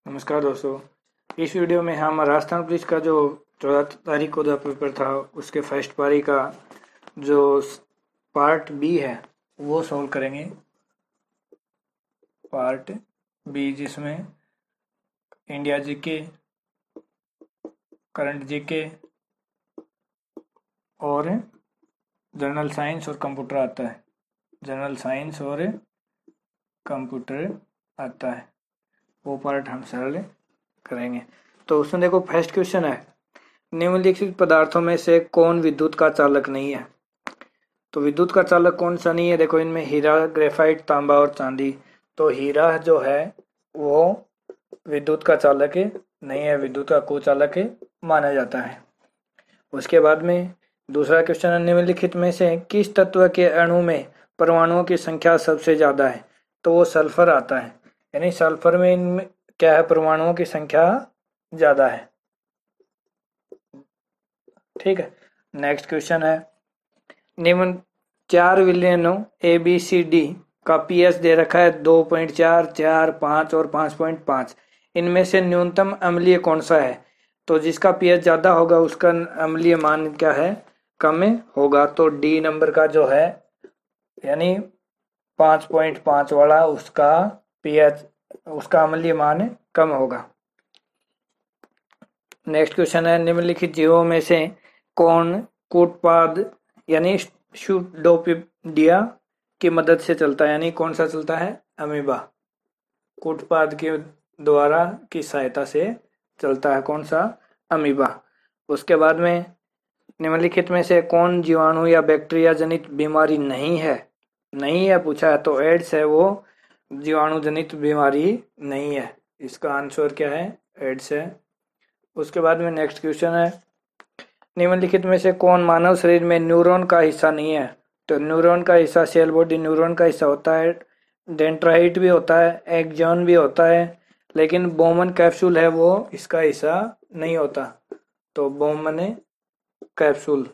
नमस्कार दोस्तों। इस वीडियो में हम राजस्थान पुलिस का जो 14 तारीख को जो पेपर था उसके फर्स्ट पारी का जो पार्ट बी है वो सॉल्व करेंगे। पार्ट बी जिसमें इंडिया जीके, करंट जीके और जनरल साइंस और कंप्यूटर आता है। जनरल साइंस और कंप्यूटर आता है, वो पार्ट हम सरल करेंगे। तो उसमें देखो फर्स्ट क्वेश्चन है, निम्नलिखित पदार्थों में से कौन विद्युत का चालक नहीं है। तो विद्युत का चालक कौन सा नहीं है, देखो इनमें हीरा, ग्रेफाइट, तांबा और चांदी। तो हीरा जो है वो विद्युत का चालक नहीं है, विद्युत का कुचालक माना जाता है। उसके बाद में दूसरा क्वेश्चन है, निम्नलिखित में से किस तत्व के अणु में परमाणुओं की संख्या सबसे ज्यादा है। तो वो सल्फर आता है, यानी सल्फर में इनमें क्या है, परमाणुओं की संख्या ज्यादा है। ठीक है। नेक्स्ट क्वेश्चन है, निम्न 4 विलयनों ए बी सी डी का पीएच दे रखा है 2.4, 4, 5 और 5.5। इनमें से न्यूनतम अम्लीय कौन सा है। तो जिसका पीएच ज्यादा होगा उसका अम्लीय मान क्या है, कम होगा। तो डी नंबर का जो है यानी 5.5 वाला उसका पीएच, उसका अम्लीय मान कम होगा। नेक्स्ट क्वेश्चन है, निम्नलिखित जीवों में से कौन कूटपाद यानी स्यूडोपोडिया की मदद से चलता है, यानी कौन सा चलता है, अमीबा। कूटपाद के द्वारा की सहायता से चलता है, कौन सा, अमीबा। उसके बाद में निम्नलिखित में से कौन जीवाणु या बैक्टीरिया जनित बीमारी नहीं है पूछा है। तो एड्स है, वो जीवाणु जनित बीमारी नहीं है। इसका आंसर क्या है, एड्स है। उसके बाद में नेक्स्ट क्वेश्चन है, निम्नलिखित में से कौन मानव शरीर में न्यूरॉन का हिस्सा नहीं है। तो न्यूरॉन का हिस्सा सेल बॉडी न्यूरॉन का हिस्सा होता है, डेंड्राइट भी होता है, एक्सॉन भी होता है, लेकिन बोमन कैप्सूल है वो इसका हिस्सा नहीं होता। तो बोमन कैप्सूल।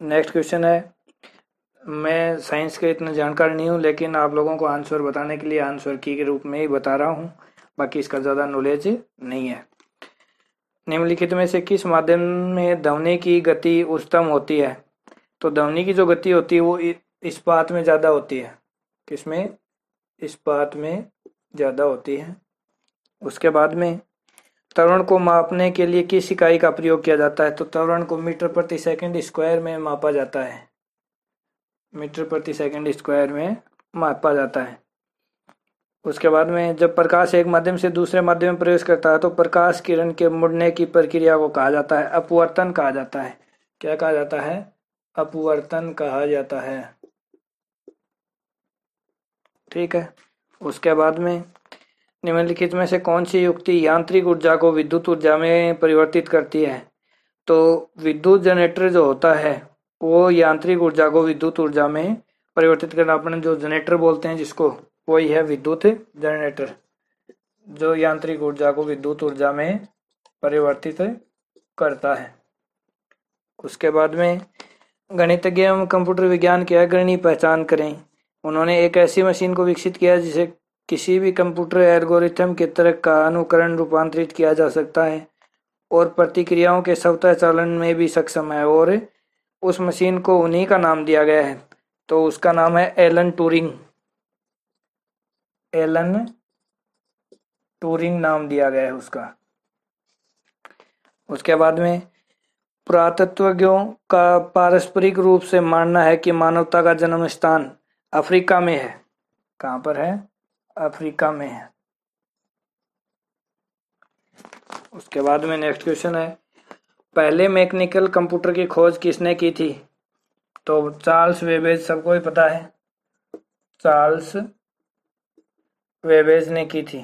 नेक्स्ट क्वेश्चन है, मैं साइंस के इतना जानकार नहीं हूँ, लेकिन आप लोगों को आंसर बताने के लिए आंसर की के रूप में ही बता रहा हूँ, बाकी इसका ज़्यादा नॉलेज नहीं है। निम्नलिखित में से किस माध्यम में ध्वनि की गति उच्चतम होती है। तो ध्वनि की जो गति होती है वो इस्पात में ज़्यादा होती है। किसमें, इस्पात में ज़्यादा होती है। उसके बाद में त्वरण को मापने के लिए किस इकाई का प्रयोग किया जाता है। तो त्वरण को मीटर प्रति सेकंड स्क्वायर में मापा जाता है, मीटर प्रति सेकंड स्क्वायर में मापा जाता है। उसके बाद में जब प्रकाश एक माध्यम से दूसरे माध्यम में प्रवेश करता है तो प्रकाश किरण के मुड़ने की प्रक्रिया को कहा जाता है, अपवर्तन कहा जाता है। क्या कहा जाता है, अपवर्तन कहा जाता है। ठीक है। उसके बाद में निम्नलिखित में से कौन सी युक्ति यांत्रिक ऊर्जा को विद्युत ऊर्जा में परिवर्तित करती है। तो विद्युत जनरेटर जो होता है वो यांत्रिक ऊर्जा को विद्युत ऊर्जा में परिवर्तित करना, अपने जो जनरेटर बोलते हैं जिसको, वही है विद्युत जनरेटर, जो यांत्रिक ऊर्जा को विद्युत ऊर्जा में परिवर्तित करता है। उसके बाद में गणितज्ञ एवं कंप्यूटर विज्ञान की अग्रणी पहचान करें। उन्होंने एक ऐसी मशीन को विकसित किया जिसे किसी भी कंप्यूटर एल्गोरिथम के तर्क का अनुकरण रूपांतरित किया जा सकता है और प्रतिक्रियाओं के स्वतः चालन में भी सक्षम है, और उस मशीन को उन्हीं का नाम दिया गया है। तो उसका नाम है एलन ट्यूरिंग। एलन ट्यूरिंग नाम दिया गया है उसका। उसके बाद में पुरातत्वज्ञों का पारस्परिक रूप से मानना है कि मानवता का जन्म स्थान अफ्रीका में है। कहाँ पर है, अफ्रीका में है। उसके बाद में नेक्स्ट क्वेश्चन है, पहले मैकेनिकल कंप्यूटर की खोज किसने की थी। तो चार्ल्स वेबेज, सबको ही पता है, चार्ल्स वेबेज ने की थी।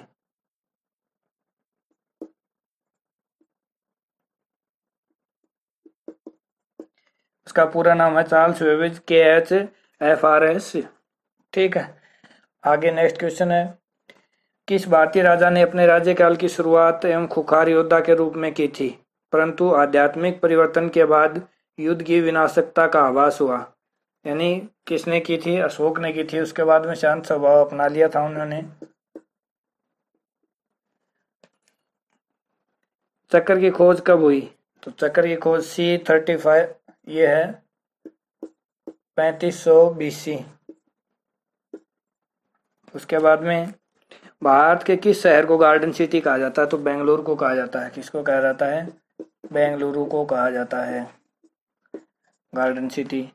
उसका पूरा नाम है चार्ल्स वेबेज, KHFRS। ठीक है। आगे नेक्स्ट क्वेश्चन है, किस भारतीय राजा ने अपने राज्यकाल की शुरुआत एवं खुखार योद्धा के रूप में की थी, परंतु आध्यात्मिक परिवर्तन के बाद युद्ध की विनाशकता का आभास हुआ। यानी किसने की थी, अशोक ने की थी। उसके बाद में शांत स्वभाव अपना लिया था उन्होंने। चक्कर की खोज कब हुई? तो चक्कर की खोज C35, ये है 3500 BC। उसके बाद में भारत के किस शहर को गार्डन सिटी कहा जाता है? तो बेंगलुरु को कहा जाता है। किसको कहा जाता है? बेंगलुरु को कहा जाता है गार्डन सिटी।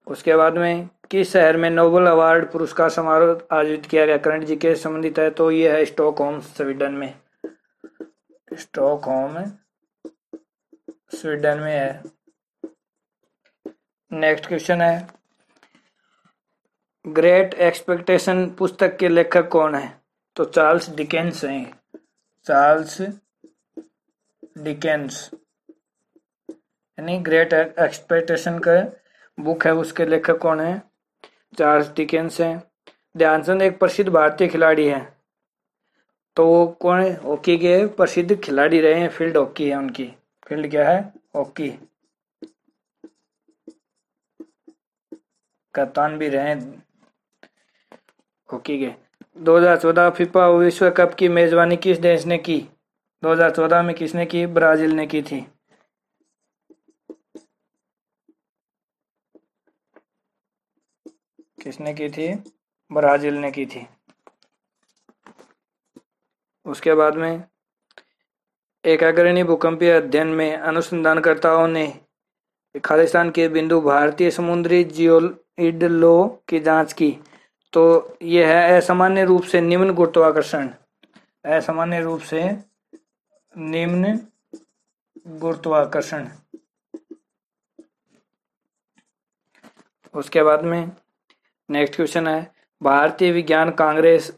उसके बाद में किस शहर में नोबेल अवार्ड पुरस्कार समारोह आयोजित किया गया? करण जी के संबंधित है, तो ये है स्टॉकहोम, स्वीडन में। स्टॉकहोम स्वीडन में है। नेक्स्ट क्वेश्चन है, ग्रेट एक्सपेक्टेशन पुस्तक के लेखक कौन है? तो चार्ल्स डिकेंस हैं। चार्ल्स डिकेंस, यानी ग्रेट एक्सपेक्टेशन का बुक है, उसके लेखक कौन है? चार्ल्स डिकेंस हैं। ध्यानचंद एक प्रसिद्ध भारतीय खिलाड़ी है, तो वो कौन है? हॉकी के प्रसिद्ध खिलाड़ी रहे हैं, फील्ड हॉकी है उनकी। फील्ड क्या है? हॉकी। कप्तान भी रहे हॉकी के। 2014 फीफा विश्व कप की मेजबानी किस देश ने की? 2014 में किसने की? ब्राजील ने की थी। किसने की थी? ब्राजील ने की थी। उसके बाद में एक अग्रणी भूकंपीय अध्ययन में अनुसंधानकर्ताओं ने खालिस्तान के बिंदु भारतीय समुद्री जियोइड लो की जांच की, तो यह है असामान्य रूप से निम्न गुरुत्वाकर्षण। असामान्य रूप से निम्न गुरुत्वाकर्षण। उसके बाद में नेक्स्ट क्वेश्चन है, भारतीय विज्ञान कांग्रेस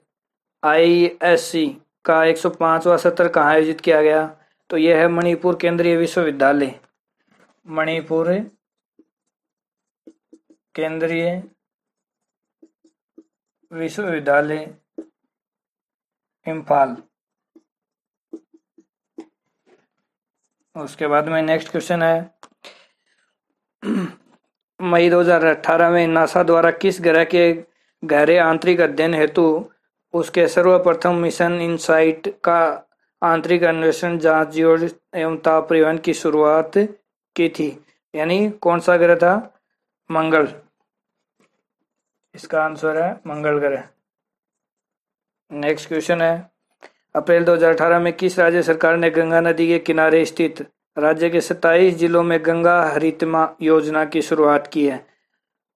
ISC का 105वां सत्र कहाँ आयोजित किया गया? तो यह है मणिपुर केंद्रीय विश्वविद्यालय। मणिपुर केंद्रीय विश्वविद्यालय, इम्फाल। उसके बाद में नेक्स्ट क्वेश्चन है, मई 2018 में नासा द्वारा किस ग्रह के गहरे आंतरिक अध्ययन हेतु उसके सर्वप्रथम मिशन इनसाइट का आंतरिक अन्वेषण, जांच, जियोड एवं ताप परिवहन की शुरुआत की थी? यानी कौन सा ग्रह था? मंगल। इसका आंसर है मंगल ग्रह। नेक्स्ट क्वेश्चन है, अप्रैल 2018 में किस राज्य सरकार ने गंगा नदी के किनारे स्थित राज्य के 27 जिलों में गंगा हरितमा योजना की शुरुआत की है?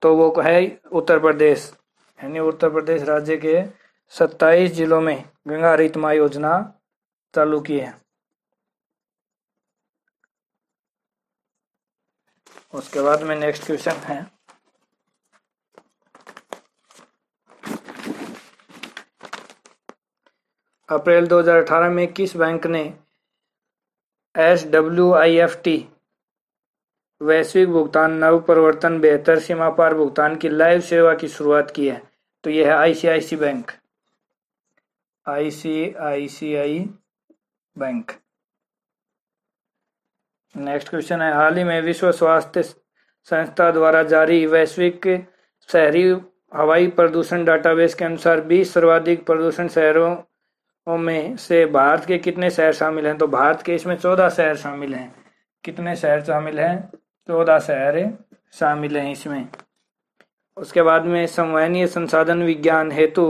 तो वो है उत्तर प्रदेश। यानी उत्तर प्रदेश राज्य के 27 जिलों में गंगा हरितमा योजना चालू की है। उसके बाद में नेक्स्ट क्वेश्चन है, अप्रैल 2018 में किस बैंक ने SWIFT वैश्विक भुगतान नव प्रवर्तन बेहतर सीमा पार भुगतान की लाइव सेवा की शुरुआत की है? तो यह है ICICI bank. ICICI bank. Next question है, हाल ही में विश्व स्वास्थ्य संस्था द्वारा जारी वैश्विक शहरी हवाई प्रदूषण डाटाबेस के अनुसार 20 सर्वाधिक प्रदूषण शहरों में से भारत के कितने शहर शामिल हैं? तो भारत के इसमें 14 शहर शामिल हैं। कितने शहर शामिल हैं? 14 शहर शामिल हैं इसमें। उसके बाद में संवहनीय संसाधन विज्ञान हेतु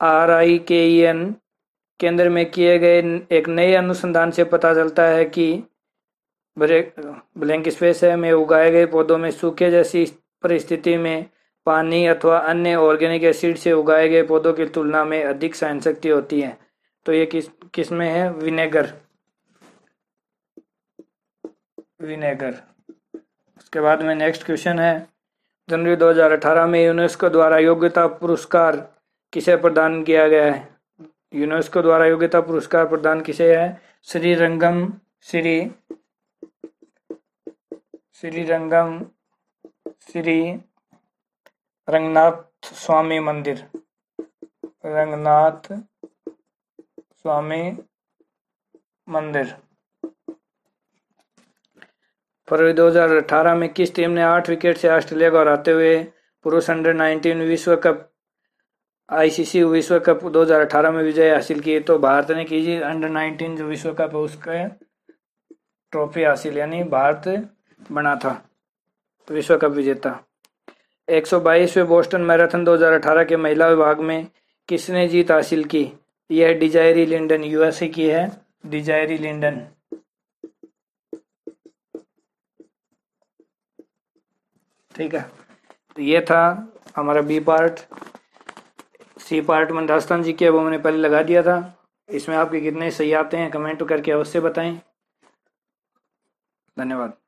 RIKEN केंद्र में किए गए एक नए अनुसंधान से पता चलता है कि ब्लैंक स्पेस है में उगाए गए पौधों में सूखे जैसी परिस्थिति में पानी अथवा अन्य ऑर्गेनिक एसिड से उगाए गए पौधों की तुलना में अधिक सहन शक्ति होती है। तो ये किस में है? विनेगर। विनेगर। उसके बाद में नेक्स्ट क्वेश्चन है, जनवरी 2018 में यूनेस्को द्वारा योग्यता पुरस्कार किसे प्रदान किया गया है? यूनेस्को द्वारा योग्यता पुरस्कार प्रदान किसे है? श्री रंगनाथ स्वामी मंदिर। रंगनाथ स्वामी मंदिर। फरवरी 2018 में किस टीम ने 8 विकेट से ऑस्ट्रेलिया को हराते हुए पुरुष अंडर 19 विश्व कप आईसीसी विश्व कप 2018 में विजय हासिल की तो भारत ने की जी अंडर 19 जो विश्व कप है उसका ट्रॉफी हासिल, यानी भारत बना था विश्व कप विजेता। 122वें बोस्टन मैराथन 2018 के महिला विभाग में किसने जीत हासिल की? यह डिजायरी लिंडन, यूएसए की है डिजायरी लिंडन। ठीक है, तो ये था हमारा बी पार्ट। सी पार्ट में राजस्थान जी के वो मैंने पहले लगा दिया था। इसमें आपके कितने सही आते हैं कमेंट करके अवश्य बताएं। धन्यवाद।